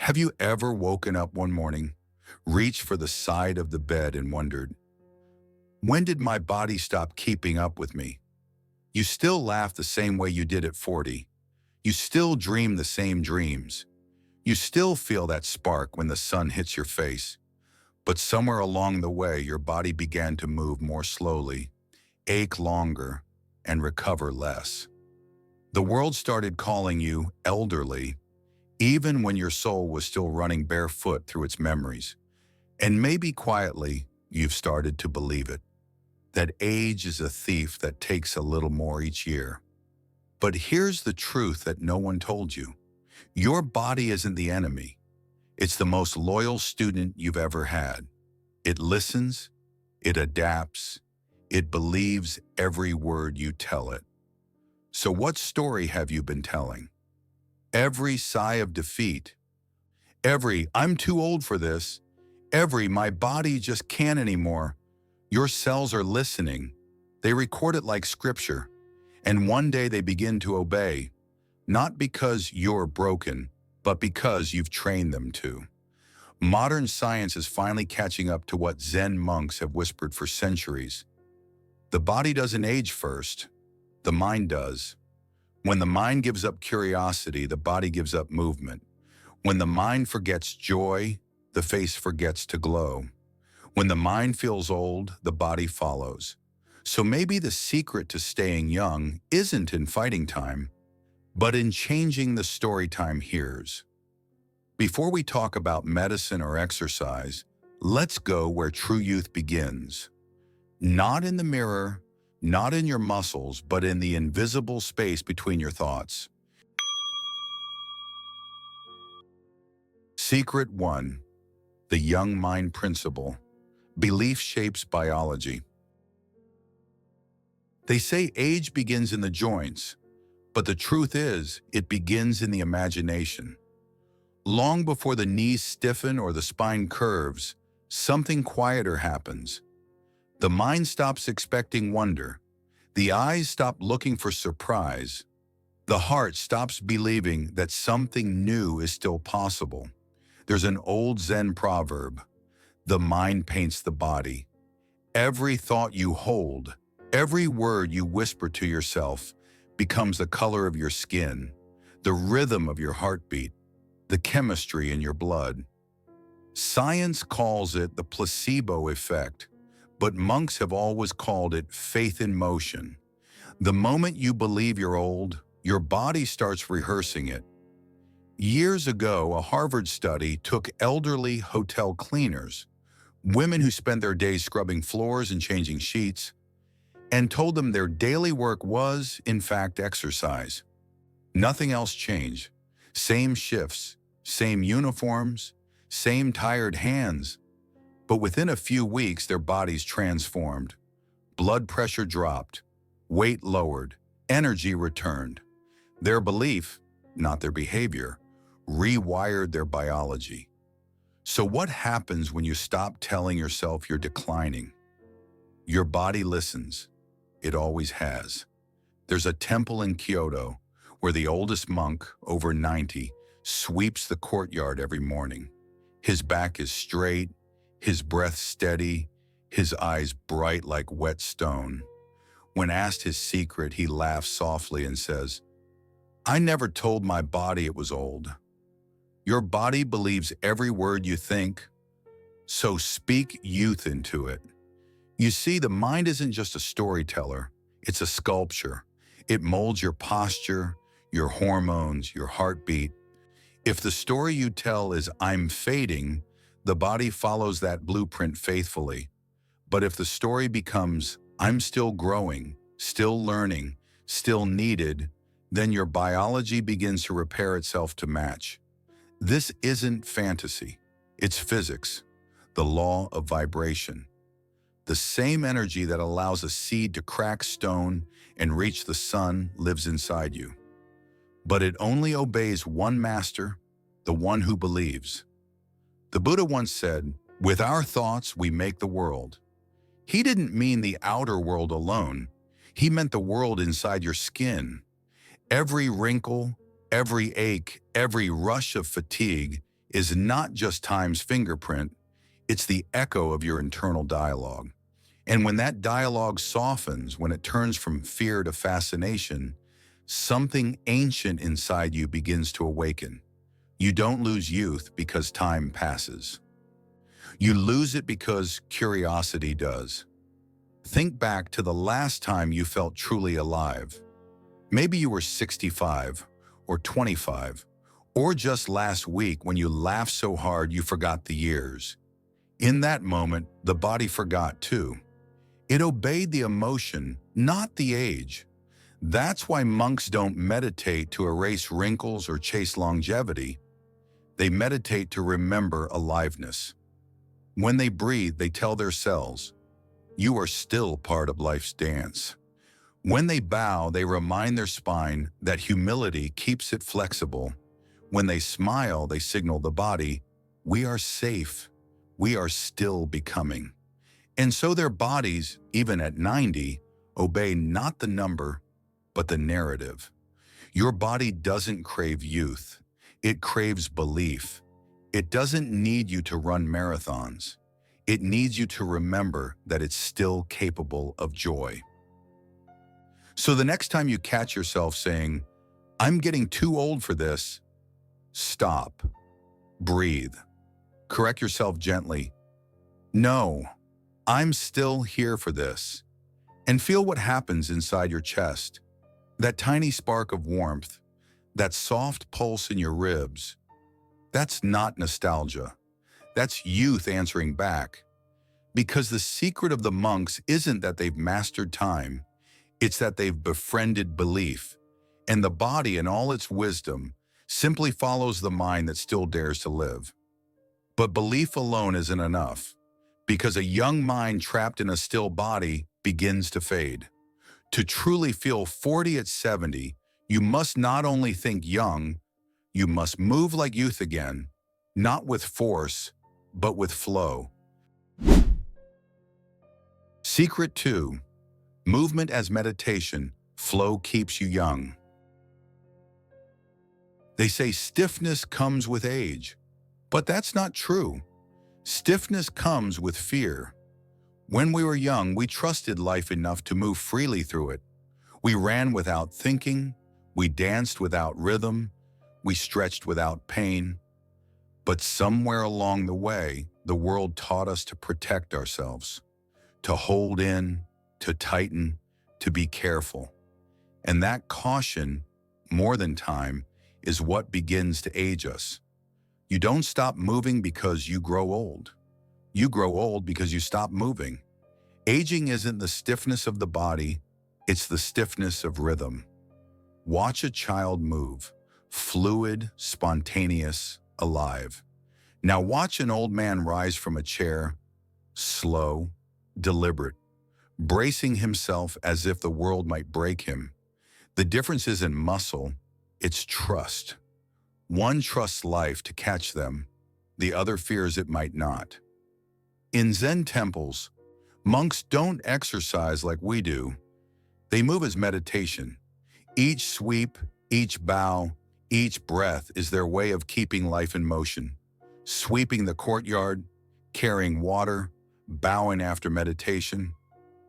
Have you ever woken up one morning, reached for the side of the bed and wondered, when did my body stop keeping up with me? You still laugh the same way you did at 40. You still dream the same dreams. You still feel that spark when the sun hits your face. But somewhere along the way, your body began to move more slowly, ache longer, and recover less. The world started calling you elderly, even when your soul was still running barefoot through its memories. And maybe quietly, you've started to believe it, that age is a thief that takes a little more each year. But here's the truth that no one told you. Your body isn't the enemy. It's the most loyal student you've ever had. It listens, it adapts, it believes every word you tell it. So what story have you been telling? Every sigh of defeat, every "I'm too old for this," every "my body just can't anymore." Your cells are listening. They record it like scripture. And one day they begin to obey, not because you're broken, but because you've trained them to. Modern science is finally catching up to what Zen monks have whispered for centuries. The body doesn't age first, the mind does. When the mind gives up curiosity, the body gives up movement. When the mind forgets joy, the face forgets to glow. When the mind feels old, the body follows. So maybe the secret to staying young isn't in fighting time, but in changing the story time hears. Before we talk about medicine or exercise, let's go where true youth begins. Not in the mirror, not in your muscles, but in the invisible space between your thoughts. Secret 1. The Young Mind Principle. Belief shapes biology. They say age begins in the joints, but the truth is, it begins in the imagination. Long before the knees stiffen or the spine curves, something quieter happens. The mind stops expecting wonder. The eyes stop looking for surprise. The heart stops believing that something new is still possible. There's an old Zen proverb: the mind paints the body. Every thought you hold, every word you whisper to yourself becomes the color of your skin, the rhythm of your heartbeat, the chemistry in your blood. Science calls it the placebo effect, but monks have always called it faith in motion. The moment you believe you're old, your body starts rehearsing it. Years ago, a Harvard study took elderly hotel cleaners, women who spent their days scrubbing floors and changing sheets, and told them their daily work was, in fact, exercise. Nothing else changed. Same shifts, same uniforms, same tired hands. But within a few weeks, their bodies transformed. Blood pressure dropped, weight lowered, energy returned. Their belief, not their behavior, rewired their biology. So what happens when you stop telling yourself you're declining? Your body listens. It always has. There's a temple in Kyoto where the oldest monk, over 90, sweeps the courtyard every morning. His back is straight, his breath steady, his eyes bright like wet stone. When asked his secret, he laughs softly and says, "I never told my body it was old." Your body believes every word you think, so speak youth into it. You see, the mind isn't just a storyteller, it's a sculpture. It molds your posture, your hormones, your heartbeat. If the story you tell is "I'm fading," the body follows that blueprint faithfully. But if the story becomes "I'm still growing, still learning, still needed," then your biology begins to repair itself to match. This isn't fantasy, it's physics, the law of vibration. The same energy that allows a seed to crack stone and reach the sun lives inside you. But it only obeys one master, the one who believes. The Buddha once said, "With our thoughts, we make the world." He didn't mean the outer world alone. He meant the world inside your skin. Every wrinkle, every ache, every rush of fatigue is not just time's fingerprint, it's the echo of your internal dialogue. And when that dialogue softens, when it turns from fear to fascination, something ancient inside you begins to awaken. You don't lose youth because time passes. You lose it because curiosity does. Think back to the last time you felt truly alive. Maybe you were 65 or 25, or just last week when you laughed so hard you forgot the years. In that moment, the body forgot too. It obeyed the emotion, not the age. That's why monks don't meditate to erase wrinkles or chase longevity. They meditate to remember aliveness. When they breathe, they tell their cells, "You are still part of life's dance." When they bow, they remind their spine that humility keeps it flexible. When they smile, they signal the body, "We are safe. We are still becoming." And so their bodies, even at 90, obey not the number, but the narrative. Your body doesn't crave youth. It craves belief. It doesn't need you to run marathons. It needs you to remember that it's still capable of joy. So the next time you catch yourself saying, "I'm getting too old for this," stop, breathe, correct yourself gently. "No, I'm still here for this." And feel what happens inside your chest. That tiny spark of warmth, that soft pulse in your ribs. That's not nostalgia. That's youth answering back. Because the secret of the monks isn't that they've mastered time, it's that they've befriended belief. And the body, in all its wisdom, simply follows the mind that still dares to live. But belief alone isn't enough, because a young mind trapped in a still body begins to fade. To truly feel 40 at 70, you must not only think young, you must move like youth again, not with force, but with flow. Secret 2. Movement as meditation. Flow keeps you young. They say stiffness comes with age, but that's not true. Stiffness comes with fear. When we were young, we trusted life enough to move freely through it. We ran without thinking, we danced without rhythm, we stretched without pain. But somewhere along the way, the world taught us to protect ourselves, to hold in, to tighten, to be careful. And that caution, more than time, is what begins to age us. You don't stop moving because you grow old. You grow old because you stop moving. Aging isn't the stiffness of the body, it's the stiffness of rhythm. Watch a child move, fluid, spontaneous, alive. Now watch an old man rise from a chair, slow, deliberate, bracing himself as if the world might break him. The difference isn't muscle, it's trust. One trusts life to catch them, the other fears it might not. In Zen temples, monks don't exercise like we do. They move as meditation. Each sweep, each bow, each breath is their way of keeping life in motion. Sweeping the courtyard, carrying water, bowing after meditation.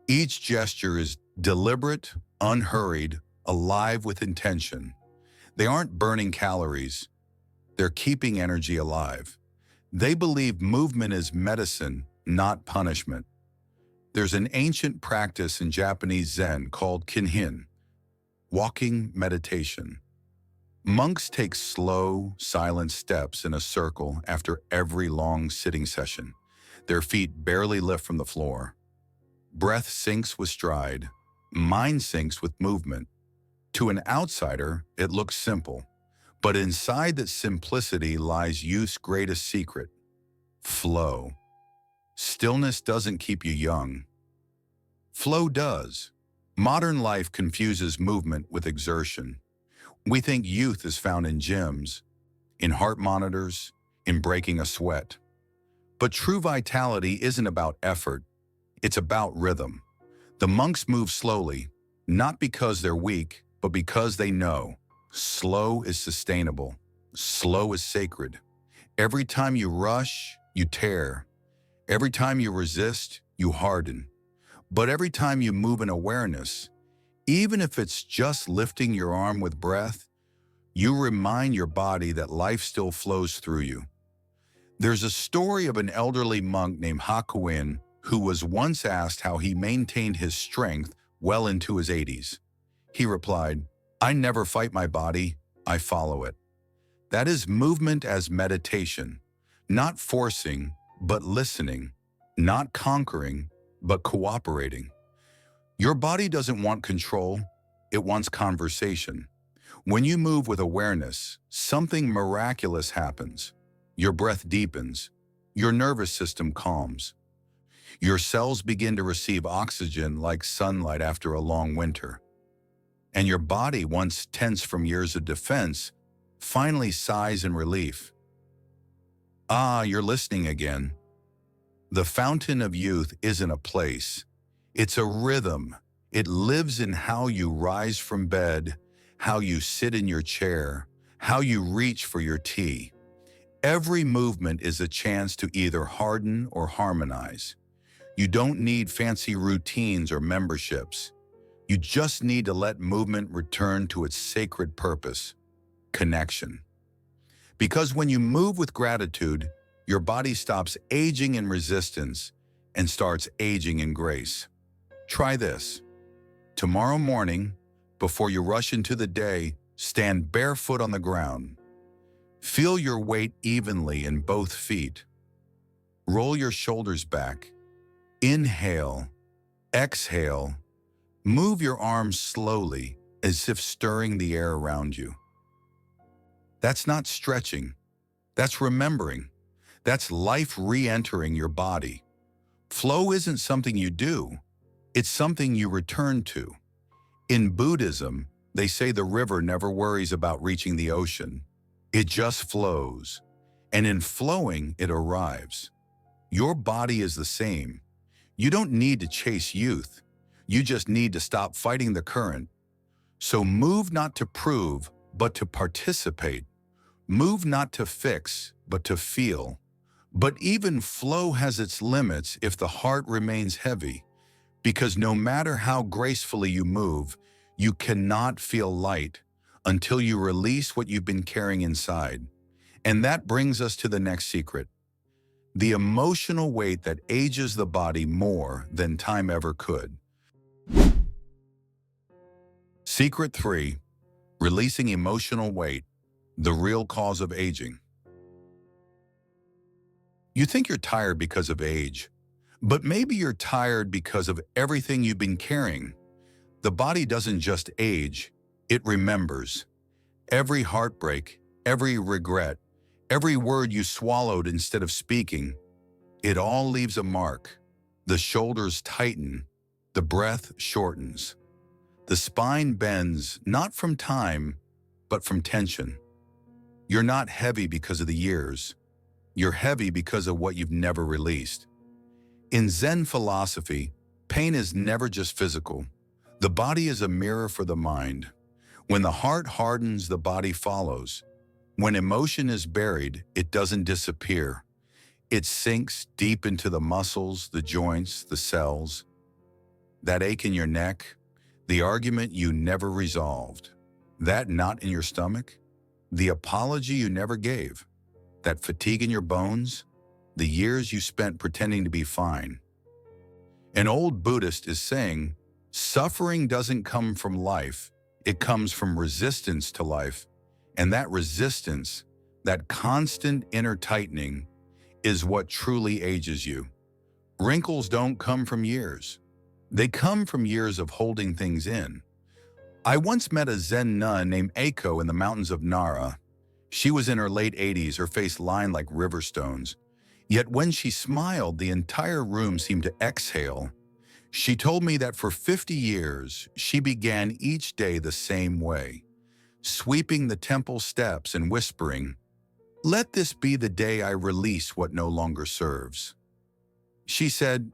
Each gesture is deliberate, unhurried, alive with intention. They aren't burning calories. They're keeping energy alive. They believe movement is medicine, not punishment. There's an ancient practice in Japanese Zen called kinhin, walking meditation. Monks take slow, silent steps in a circle after every long sitting session. Their feet barely lift from the floor. Breath syncs with stride. Mind syncs with movement. To an outsider, it looks simple. But inside that simplicity lies youth's greatest secret: flow. Stillness doesn't keep you young. Flow does. Modern life confuses movement with exertion. We think youth is found in gyms, in heart monitors, in breaking a sweat. But true vitality isn't about effort, it's about rhythm. The monks move slowly, not because they're weak, but because they know slow is sustainable, slow is sacred. Every time you rush, you tear. Every time you resist, you harden. But every time you move in awareness, even if it's just lifting your arm with breath, you remind your body that life still flows through you. There's a story of an elderly monk named Hakuin who was once asked how he maintained his strength well into his 80s. He replied, "I never fight my body, I follow it." That is movement as meditation, not forcing, but listening, not conquering, but cooperating. Your body doesn't want control, it wants conversation. When you move with awareness, something miraculous happens. Your breath deepens, your nervous system calms. Your cells begin to receive oxygen like sunlight after a long winter. And your body, once tense from years of defense, finally sighs in relief. Ah, you're listening again. The fountain of youth isn't a place. It's a rhythm. It lives in how you rise from bed, how you sit in your chair, how you reach for your tea. Every movement is a chance to either harden or harmonize. You don't need fancy routines or memberships. You just need to let movement return to its sacred purpose, connection. Because when you move with gratitude, your body stops aging in resistance and starts aging in grace. Try this. Tomorrow morning, before you rush into the day, stand barefoot on the ground. Feel your weight evenly in both feet. Roll your shoulders back. Inhale, exhale. Move your arms slowly, as if stirring the air around you. That's not stretching. That's remembering. That's life re-entering your body. Flow isn't something you do. It's something you return to. In Buddhism, they say the river never worries about reaching the ocean. It just flows. And in flowing, it arrives. Your body is the same. You don't need to chase youth. You just need to stop fighting the current. So move not to prove, but to participate. Move not to fix, but to feel. But even flow has its limits if the heart remains heavy, because no matter how gracefully you move, you cannot feel light until you release what you've been carrying inside. And that brings us to the next secret. The emotional weight that ages the body more than time ever could. Secret 3. Releasing emotional weight, the real cause of aging. You think you're tired because of age, but maybe you're tired because of everything you've been carrying. The body doesn't just age, it remembers. Every heartbreak, every regret, every word you swallowed instead of speaking, it all leaves a mark. The shoulders tighten, the breath shortens. The spine bends, not from time, but from tension. You're not heavy because of the years. You're heavy because of what you've never released. In Zen philosophy, pain is never just physical. The body is a mirror for the mind. When the heart hardens, the body follows. When emotion is buried, it doesn't disappear. It sinks deep into the muscles, the joints, the cells. That ache in your neck, the argument you never resolved. That knot in your stomach, the apology you never gave. That fatigue in your bones, the years you spent pretending to be fine. An old Buddhist is saying, suffering doesn't come from life, it comes from resistance to life. And that resistance, that constant inner tightening, is what truly ages you. Wrinkles don't come from years. They come from years of holding things in. I once met a Zen nun named Eiko in the mountains of Nara. She was in her late 80s, her face lined like river stones. Yet when she smiled, the entire room seemed to exhale. She told me that for 50 years, she began each day the same way, sweeping the temple steps and whispering, "Let this be the day I release what no longer serves." She said,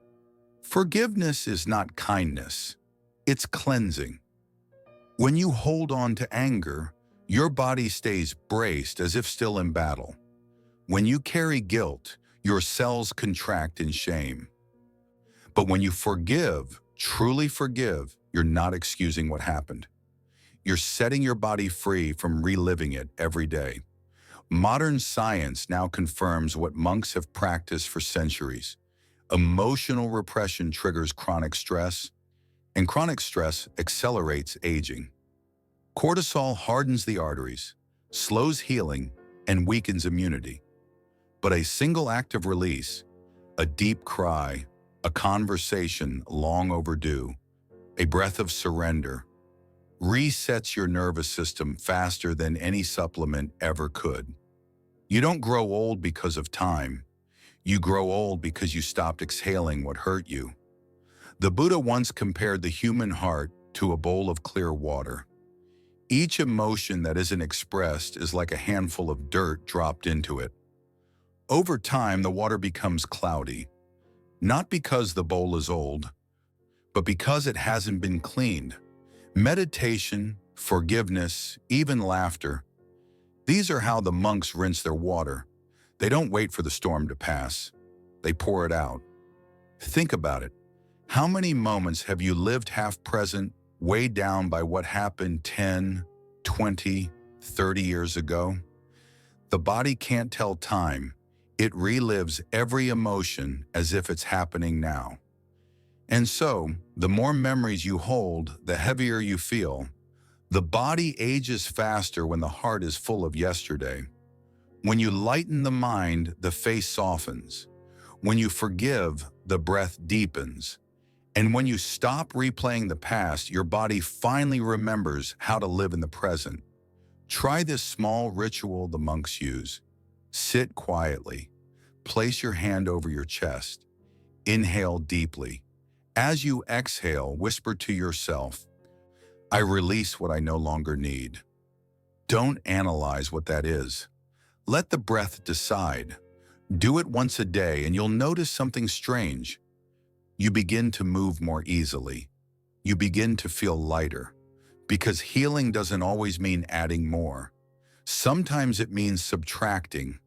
"Forgiveness is not kindness, it's cleansing." When you hold on to anger, your body stays braced as if still in battle. When you carry guilt, your cells contract in shame. But when you forgive, truly forgive, you're not excusing what happened. You're setting your body free from reliving it every day. Modern science now confirms what monks have practiced for centuries. Emotional repression triggers chronic stress, and chronic stress accelerates aging. Cortisol hardens the arteries, slows healing, and weakens immunity. But a single act of release, a deep cry, a conversation long overdue, a breath of surrender, resets your nervous system faster than any supplement ever could. You don't grow old because of time. You grow old because you stopped exhaling what hurt you. The Buddha once compared the human heart to a bowl of clear water. Each emotion that isn't expressed is like a handful of dirt dropped into it. Over time, the water becomes cloudy, not because the bowl is old, but because it hasn't been cleaned. Meditation, forgiveness, even laughter, these are how the monks rinse their water. They don't wait for the storm to pass. They pour it out. Think about it. How many moments have you lived half present, weighed down by what happened 10, 20, 30 years ago? The body can't tell time. It relives every emotion as if it's happening now. And so, the more memories you hold, the heavier you feel. The body ages faster when the heart is full of yesterday. When you lighten the mind, the face softens. When you forgive, the breath deepens. And when you stop replaying the past, your body finally remembers how to live in the present. Try this small ritual the monks use. Sit quietly. Place your hand over your chest. Inhale deeply. As you exhale, whisper to yourself, I release what I no longer need. Don't analyze what that is. Let the breath decide. Do it once a day and you'll notice something strange. You begin to move more easily. You begin to feel lighter. Because healing doesn't always mean adding more. Sometimes it means subtracting,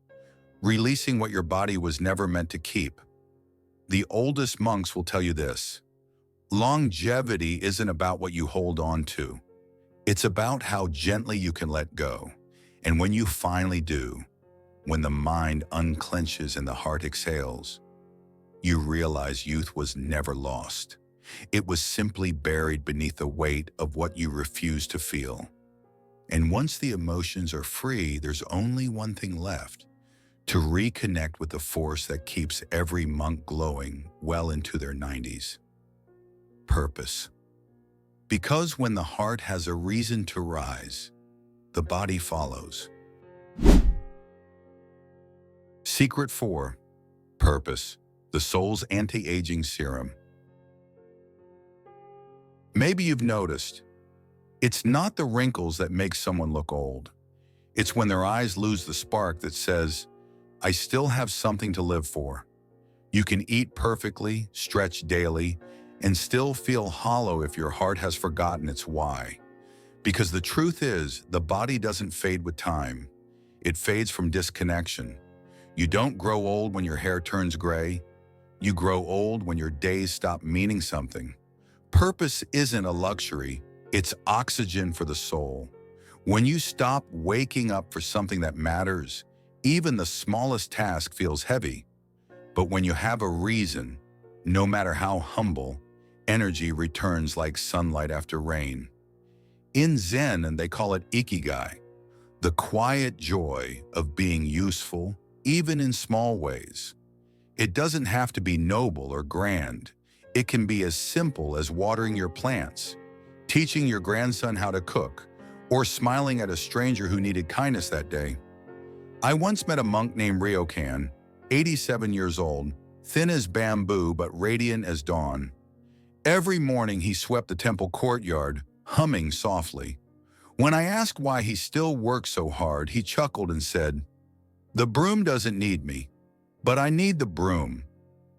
releasing what your body was never meant to keep. The oldest monks will tell you this. Longevity isn't about what you hold on to. It's about how gently you can let go. And when you finally do, when the mind unclenches and the heart exhales, you realize youth was never lost. It was simply buried beneath the weight of what you refuse to feel. And once the emotions are free, there's only one thing left: to reconnect with the force that keeps every monk glowing well into their 90s. Purpose. Because when the heart has a reason to rise, the body follows. Secret 4. Purpose, the soul's anti-aging serum. Maybe you've noticed, it's not the wrinkles that make someone look old. It's when their eyes lose the spark that says, I still have something to live for. You can eat perfectly, stretch daily, and still feel hollow if your heart has forgotten its why. Because the truth is, the body doesn't fade with time. It fades from disconnection. You don't grow old when your hair turns gray. You grow old when your days stop meaning something. Purpose isn't a luxury, it's oxygen for the soul. When you stop waking up for something that matters, even the smallest task feels heavy. But when you have a reason, no matter how humble, energy returns like sunlight after rain. In Zen, and they call it Ikigai, the quiet joy of being useful, even in small ways. It doesn't have to be noble or grand. It can be as simple as watering your plants, teaching your grandson how to cook, or smiling at a stranger who needed kindness that day. I once met a monk named Ryokan, 87 years old, thin as bamboo but radiant as dawn. Every morning he swept the temple courtyard, humming softly. When I asked why he still worked so hard, he chuckled and said, "The broom doesn't need me, but I need the broom.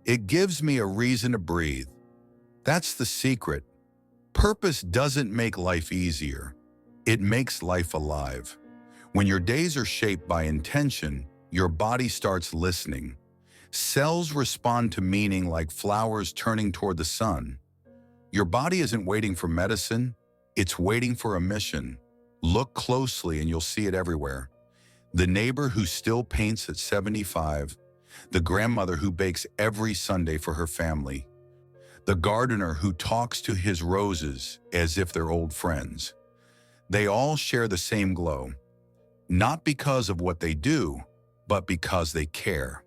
It gives me a reason to breathe." That's the secret. Purpose doesn't make life easier. It makes life alive. When your days are shaped by intention, your body starts listening. Cells respond to meaning like flowers turning toward the sun. Your body isn't waiting for medicine, it's waiting for a mission. Look closely and you'll see it everywhere. The neighbor who still paints at 75, the grandmother who bakes every Sunday for her family, the gardener who talks to his roses as if they're old friends. They all share the same glow, not because of what they do, but because they care.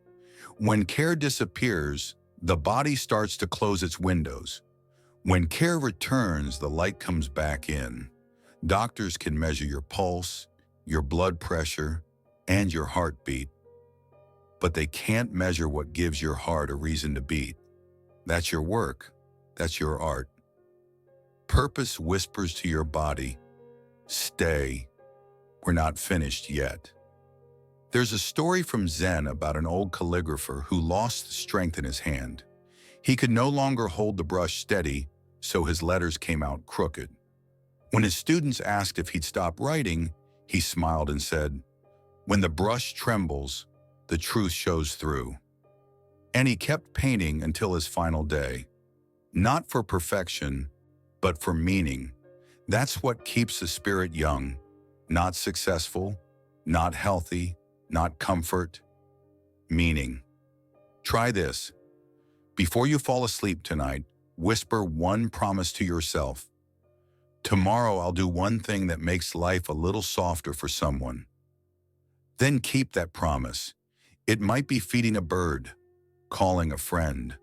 When care disappears, the body starts to close its windows. When care returns, the light comes back in. Doctors can measure your pulse, your blood pressure, and your heartbeat, but they can't measure what gives your heart a reason to beat. That's your work. That's your art. Purpose whispers to your body, stay, we're not finished yet. There's a story from Zen about an old calligrapher who lost the strength in his hand. He could no longer hold the brush steady, so his letters came out crooked. When his students asked if he'd stop writing, he smiled and said, "When the brush trembles, the truth shows through." And he kept painting until his final day. Not for perfection, but for meaning. That's what keeps the spirit young, not successful, not healthy, not comfort, meaning. Try this. Before you fall asleep tonight, whisper one promise to yourself. Tomorrow I'll do one thing that makes life a little softer for someone. Then keep that promise. It might be feeding a bird, calling a friend,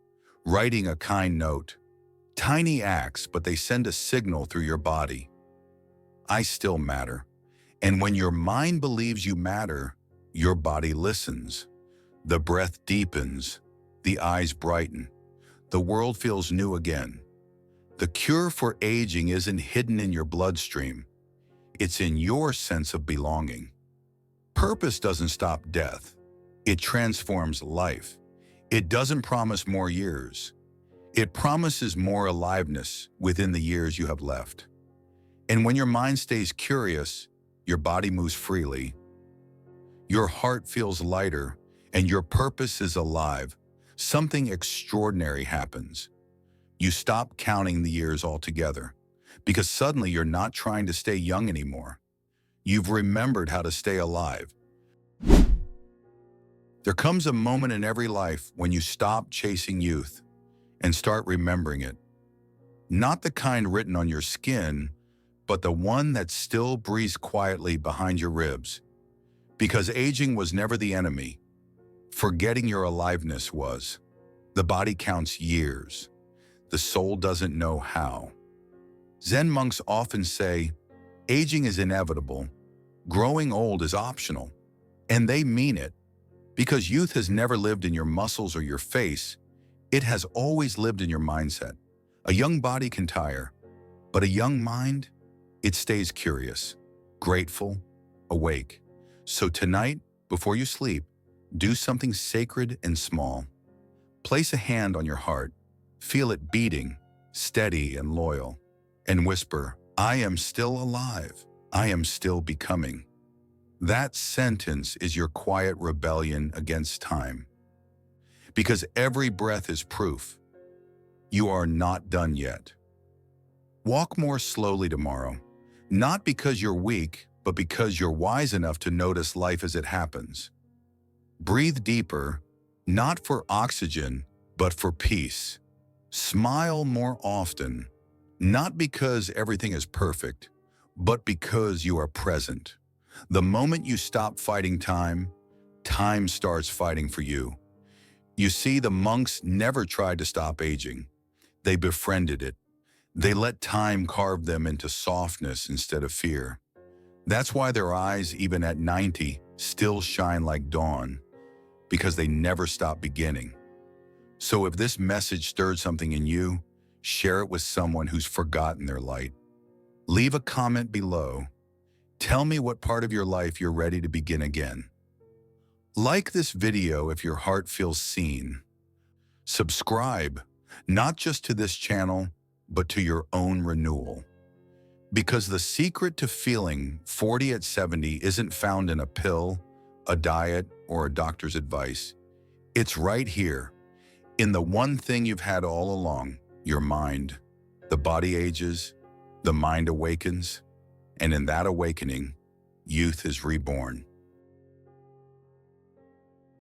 writing a kind note. Tiny acts, but they send a signal through your body. I still matter. And when your mind believes you matter, your body listens. The breath deepens, the eyes brighten. The world feels new again. The cure for aging isn't hidden in your bloodstream. It's in your sense of belonging. Purpose doesn't stop death. It transforms life. It doesn't promise more years. It promises more aliveness within the years you have left. And when your mind stays curious, your body moves freely. Your heart feels lighter, and your purpose is alive. Something extraordinary happens. You stop counting the years altogether, because suddenly you're not trying to stay young anymore. You've remembered how to stay alive. There comes a moment in every life when you stop chasing youth and start remembering it. Not the kind written on your skin, but the one that still breathes quietly behind your ribs. Because aging was never the enemy. Forgetting your aliveness was. The body counts years. The soul doesn't know how. Zen monks often say, aging is inevitable. Growing old is optional. And they mean it. Because youth has never lived in your muscles or your face. It has always lived in your mindset. A young body can tire, but a young mind, it stays curious, grateful, awake. So tonight, before you sleep, do something sacred and small. Place a hand on your heart, feel it beating, steady and loyal, and whisper, I am still alive. I am still becoming. That sentence is your quiet rebellion against time. Because every breath is proof. You are not done yet. Walk more slowly tomorrow, not because you're weak, but because you're wise enough to notice life as it happens. Breathe deeper, not for oxygen, but for peace. Smile more often, not because everything is perfect, but because you are present. The moment you stop fighting time, time starts fighting for you. You see, the monks never tried to stop aging. They befriended it. They let time carve them into softness instead of fear. That's why their eyes, even at 90, still shine like dawn, because they never stop beginning. So if this message stirred something in you, share it with someone who's forgotten their light. Leave a comment below. Tell me what part of your life you're ready to begin again. Like this video if your heart feels seen. Subscribe, not just to this channel, but to your own renewal. Because the secret to feeling 40 at 70 isn't found in a pill, a diet, or a doctor's advice. It's right here, in the one thing you've had all along, your mind. The body ages, the mind awakens, and in that awakening, youth is reborn.